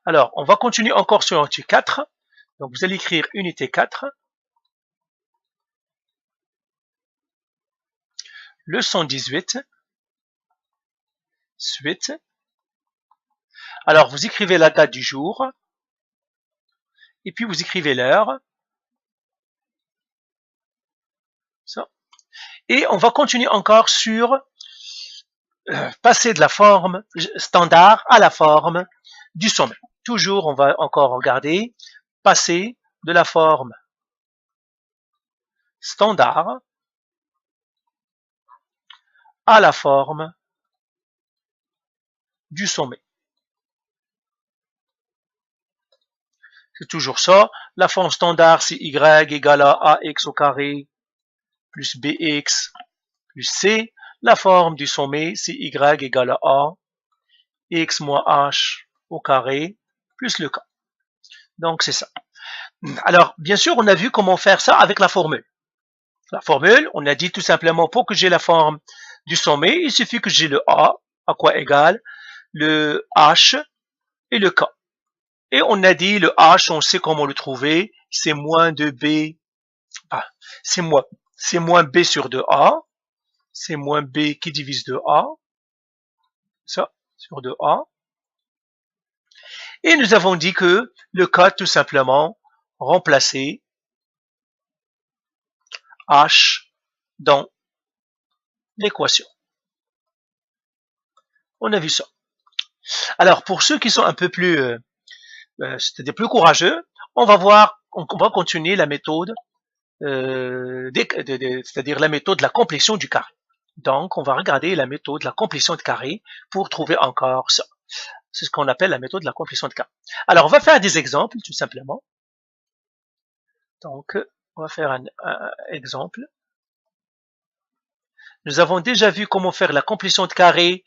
Alors, on va continuer encore sur unité 4. Donc, vous allez écrire unité 4. Leçon 18. Suite. Alors, vous écrivez la date du jour. Et puis, vous écrivez l'heure. Ça. Et on va continuer encore sur passer de la forme standard à la forme du sommet. Toujours, on va encore regarder passer de la forme standard à la forme du sommet. C'est toujours ça. La forme standard, c'est y égale à ax au carré plus bx plus c. La forme du sommet, c'est y égale à a x moins h au carré plus le k. Donc, c'est ça. Alors, bien sûr, on a vu comment faire ça avec la formule. La formule, on a dit tout simplement, pour que j'ai la forme du sommet, il suffit que j'ai le a, à quoi égale le h et le k. Et on a dit le h, on sait comment le trouver, c'est moins 2b, c'est moins b sur 2a, c'est moins b qui divise 2a, ça, sur 2a. Et nous avons dit que le k, tout simplement, remplacer h dans l'équation. On a vu ça. Alors, pour ceux qui sont un peu plus, c'est-à-dire plus courageux, on va continuer la méthode, c'est-à-dire la méthode de la complétion du carré. Donc, on va regarder la méthode de la complétion de carré pour trouver encore ça. C'est ce qu'on appelle la méthode de la complétion de carré. Alors, on va faire des exemples, tout simplement. Donc, on va faire un exemple. Nous avons déjà vu comment faire la complétion de carré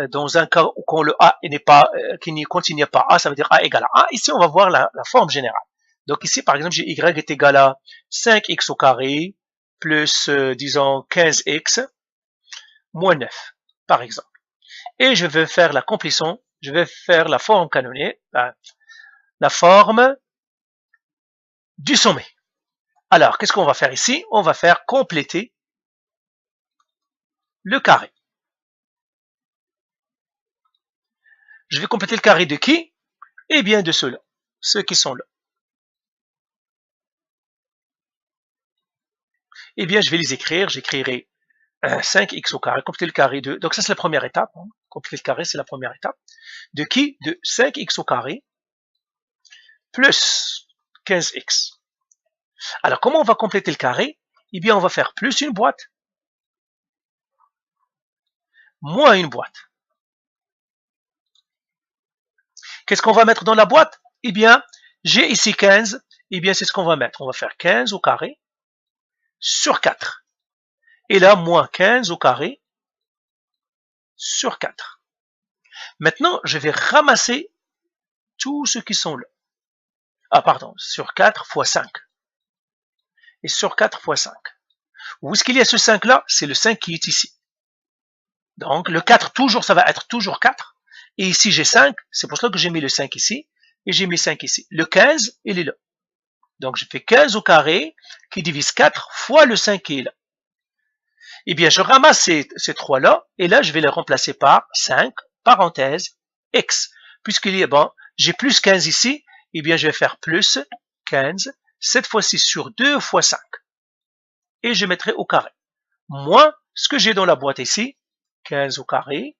dans un cas où le A n'est pas, qui ne contient pas A, ça veut dire A égale à A. Ici, on va voir la forme générale. Donc ici, par exemple, j'ai Y est égal à 5x au carré plus, disons, 15x moins 9, par exemple. Et je vais faire la complétion, je vais faire la forme canonique, la forme du sommet. Alors, qu'est-ce qu'on va faire ici? On va faire compléter le carré. Je vais compléter le carré de qui? Eh bien, de ceux-là, ceux qui sont là. Eh bien, je vais les écrire. J'écrirai 5x au carré, compléter le carré de... Donc ça, c'est la première étape. Hein. Compléter le carré, c'est la première étape. De qui? De 5x au carré plus 15x. Alors, comment on va compléter le carré? Eh bien, on va faire plus une boîte, moins une boîte. Qu'est-ce qu'on va mettre dans la boîte? Eh bien, j'ai ici 15. Eh bien, c'est ce qu'on va mettre. On va faire 15 au carré sur 4. Et là, moins 15 au carré sur 4. Maintenant, je vais ramasser tous ceux qui sont là. Ah, pardon, sur 4 fois 5. Et sur 4 fois 5. Où est-ce qu'il y a ce 5 là? C'est le 5 qui est ici. Donc, le 4, toujours, ça va être toujours 4. Et ici, j'ai 5. C'est pour cela que j'ai mis le 5 ici. Et j'ai mis 5 ici. Le 15, il est là. Donc, je fais 15 au carré qui divise 4 fois le 5 qui est là. Eh bien, je ramasse ces 3 là. Et là, je vais les remplacer par 5, parenthèse, x. Puisqu'il y a, bon, j'ai plus 15 ici. Eh bien, je vais faire plus 15, cette fois-ci sur 2 fois 5. Et je mettrai au carré. Moins ce que j'ai dans la boîte ici, 15 au carré,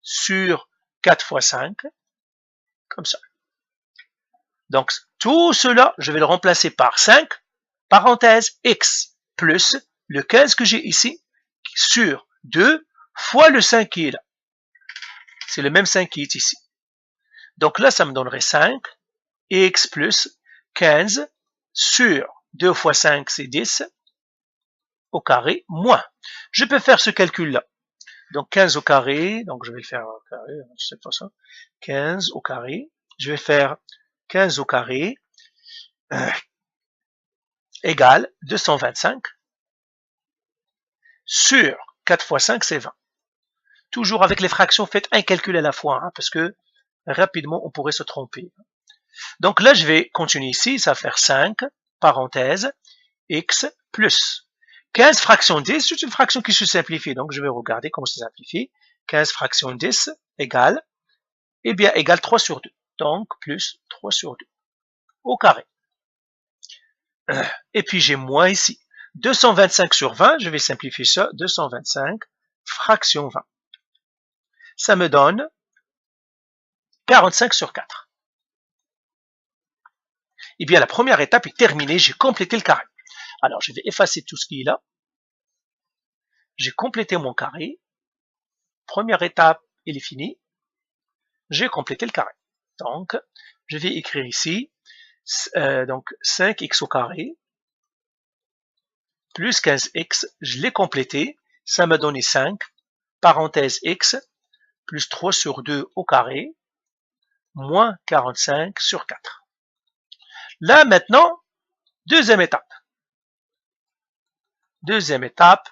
sur 4 fois 5, comme ça. Donc, tout cela, je vais le remplacer par 5, parenthèse, x, plus le 15 que j'ai ici, sur 2 fois le 5 qui est là. C'est le même 5 qui est ici. Donc là, ça me donnerait 5, x plus 15 sur 2 fois 5, c'est 10, au carré, moins. Je peux faire ce calcul-là. Donc 15 au carré, donc je vais le faire au carré, de cette façon. 15 au carré, je vais faire 15 au carré égale 225 sur 4 fois 5, c'est 20. Toujours avec les fractions, faites un calcul à la fois, hein, parce que rapidement, on pourrait se tromper. Donc là, je vais continuer ici, ça va faire 5, parenthèse, x plus 15 fraction 10, c'est une fraction qui se simplifie, donc je vais regarder comment ça simplifie. 15 fraction 10 égale, eh bien, égale 3 sur 2, donc plus 3 sur 2 au carré. Et puis j'ai moins ici. 225 sur 20, je vais simplifier ça, 225 fraction 20. Ça me donne 45 sur 4. Eh bien, la première étape est terminée, j'ai complété le carré. Alors, je vais effacer tout ce qui est là. J'ai complété mon carré. Première étape, il est fini. J'ai complété le carré. Donc, je vais écrire ici, donc 5x au carré, plus 15x, je l'ai complété, ça m'a donné 5, parenthèse x, plus 3 sur 2 au carré, moins 45 sur 4. Là, maintenant, deuxième étape. Deuxième étape,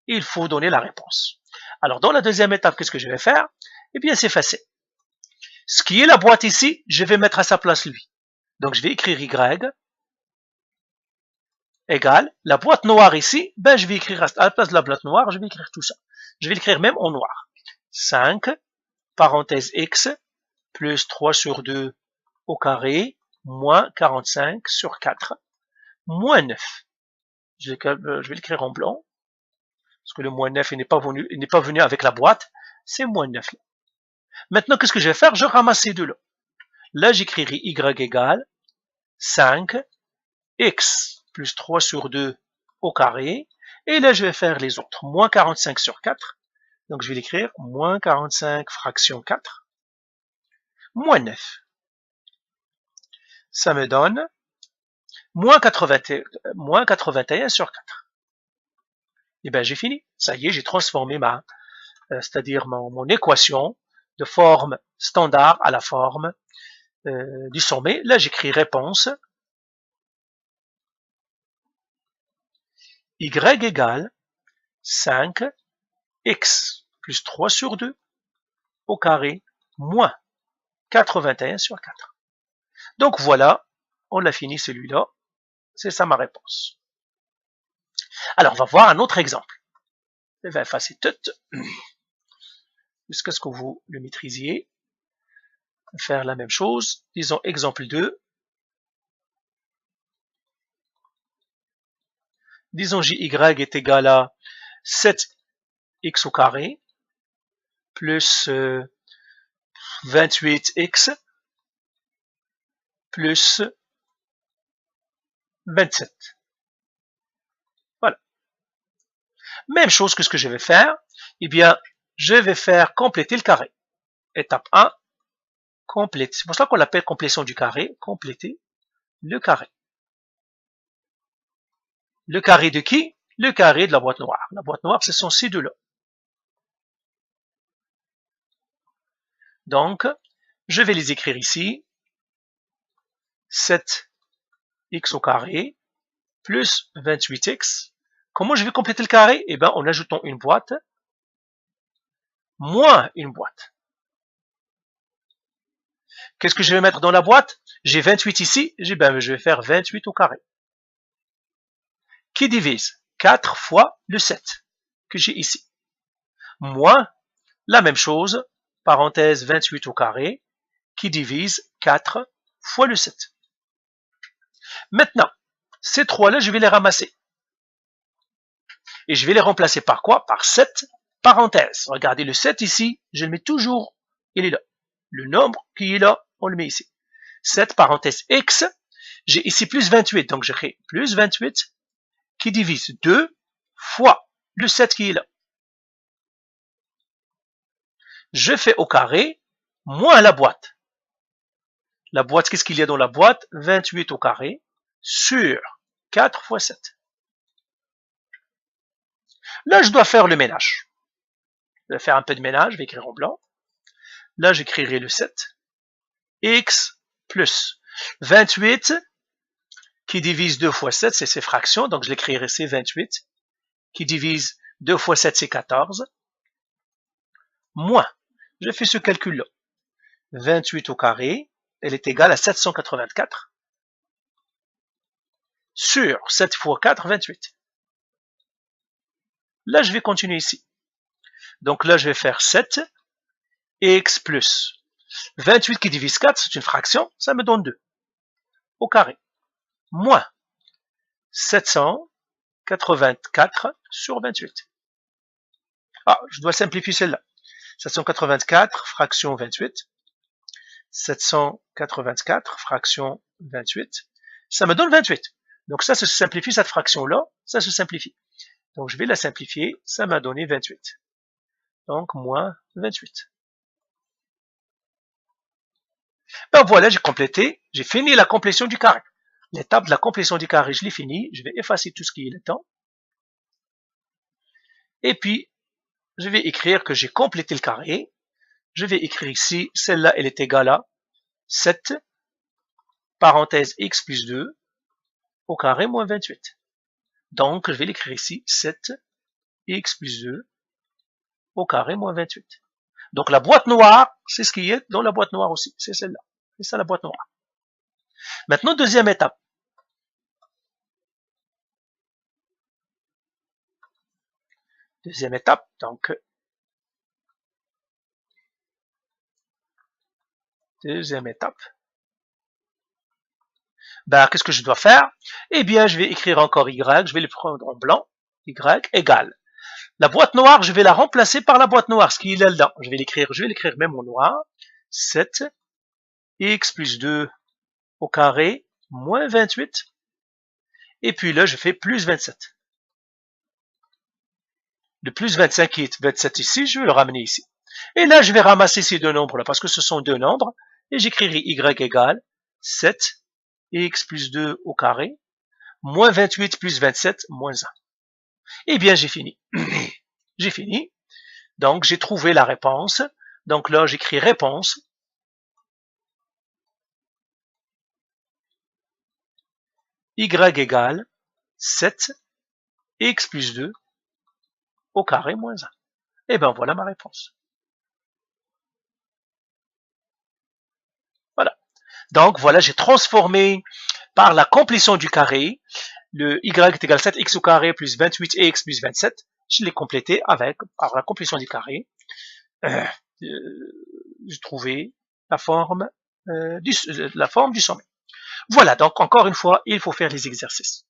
il faut donner la réponse. Alors, dans la deuxième étape, qu'est-ce que je vais faire? Eh bien, c'est facile. Ce qui est la boîte ici, je vais mettre à sa place lui. Donc, je vais écrire y égale, la boîte noire ici, ben, je vais écrire à la place de la boîte noire, je vais écrire tout ça. Je vais l'écrire même en noir. 5, parenthèse x, plus 3 sur 2 au carré, moins 45 sur 4, moins 9. Je vais l'écrire en blanc, parce que le moins 9 n'est pas venu avec la boîte, c'est moins 9. Maintenant, qu'est-ce que je vais faire? Je ramasse ces deux-là. Là, j'écrirai y égale 5, x plus 3 sur 2 au carré, et là, je vais faire les autres. Moins 45 sur 4, donc je vais l'écrire moins 45 fraction 4, moins 9. Ça me donne moins 81 sur 4. Et bien, j'ai fini. Ça y est, j'ai transformé c'est-à-dire mon équation de forme standard à la forme du sommet. Là, j'écris réponse. Y égale 5 x plus 3 sur 2 au carré moins 81 sur 4. Donc voilà, on l'a fini celui-là. C'est ça ma réponse. Alors, on va voir un autre exemple. Je vais effacer tout jusqu'à ce que vous le maîtrisiez. Faire la même chose. Disons exemple 2. Disons jy est égal à 7x au carré plus 28x plus 27. Voilà. Même chose que ce que je vais faire. Eh bien, je vais faire compléter le carré. Étape 1, compléter. C'est pour ça qu'on l'appelle complétion du carré. Compléter le carré. Le carré de qui? Le carré de la boîte noire. La boîte noire, ce sont ces deux-là. Donc, je vais les écrire ici. 7x au carré plus 28x. Comment je vais compléter le carré? Eh bien, en ajoutant une boîte moins une boîte. Qu'est-ce que je vais mettre dans la boîte? J'ai 28 ici. Je vais faire 28 au carré. Qui divise 4 fois le 7 que j'ai ici. Moins la même chose, parenthèse 28 au carré, qui divise 4 fois le 7. Maintenant, ces trois-là, je vais les ramasser. Et je vais les remplacer par quoi? Par 7 parenthèses. Regardez, le 7 ici, je le mets toujours, il est là. Le nombre qui est là, on le met ici. 7 parenthèse x, j'ai ici plus 28, donc je crée plus 28 qui divise 2 fois le 7 qui est là. Je fais au carré moins la boîte. La boîte, qu'est-ce qu'il y a dans la boîte? 28 au carré sur 4 fois 7. Là, je dois faire le ménage. Je vais faire un peu de ménage, je vais écrire en blanc. Là, j'écrirai le 7. X plus 28 qui divise 2 fois 7, c'est ses fractions, donc je l'écrirai c'est 28, qui divise 2 fois 7, c'est 14, moins, je fais ce calcul-là, 28 au carré, elle est égale à 784 sur 7 fois 4, 28. Là, je vais continuer ici. Donc là, je vais faire 7 x plus 28 qui divise 4, c'est une fraction, ça me donne 2 au carré, moins 784 sur 28. Ah, je dois simplifier celle-là. 784 fraction 28. 784 fraction 28. Ça me donne 28. Donc ça se simplifie, cette fraction-là, ça se simplifie. Donc je vais la simplifier, ça m'a donné 28. Donc moins 28. Ben voilà, j'ai complété, j'ai fini la complétion du carré. L'étape de la complétion du carré, je l'ai fini. Je vais effacer tout ce qui est le temps. Et puis, je vais écrire que j'ai complété le carré. Je vais écrire ici, celle-là, elle est égale à 7, parenthèse x plus 2, au carré moins 28. Donc, je vais l'écrire ici, 7, x plus 2, au carré moins 28. Donc, la boîte noire, c'est ce qui est dans la boîte noire aussi. C'est celle-là. C'est ça la boîte noire. Maintenant, deuxième étape. Deuxième étape, donc, deuxième étape. Ben, qu'est-ce que je dois faire? Eh bien, je vais écrire encore y, je vais le prendre en blanc, y égale. La boîte noire, je vais la remplacer par la boîte noire, ce qui est là-dedans. Je vais l'écrire même en noir. 7, x plus 2 au carré, moins 28. Et puis là, je fais plus 27. Le plus 25 qui est 27 ici, je vais le ramener ici. Et là, je vais ramasser ces deux nombres-là, parce que ce sont deux nombres. Et j'écrirai y égale 7, x plus 2 au carré, moins 28 plus 27, moins 1. Eh bien, j'ai fini. J'ai fini. Donc, j'ai trouvé la réponse. Donc là, j'écris réponse. Y égale 7, x plus 2 au carré moins 1. Et bien, voilà ma réponse. Voilà. Donc, voilà, j'ai transformé par la complétion du carré, le y est égal à 7x au carré plus 28x plus 27. Je l'ai complété par la complétion du carré. J'ai trouvé la forme du sommet. Voilà, donc encore une fois, il faut faire les exercices.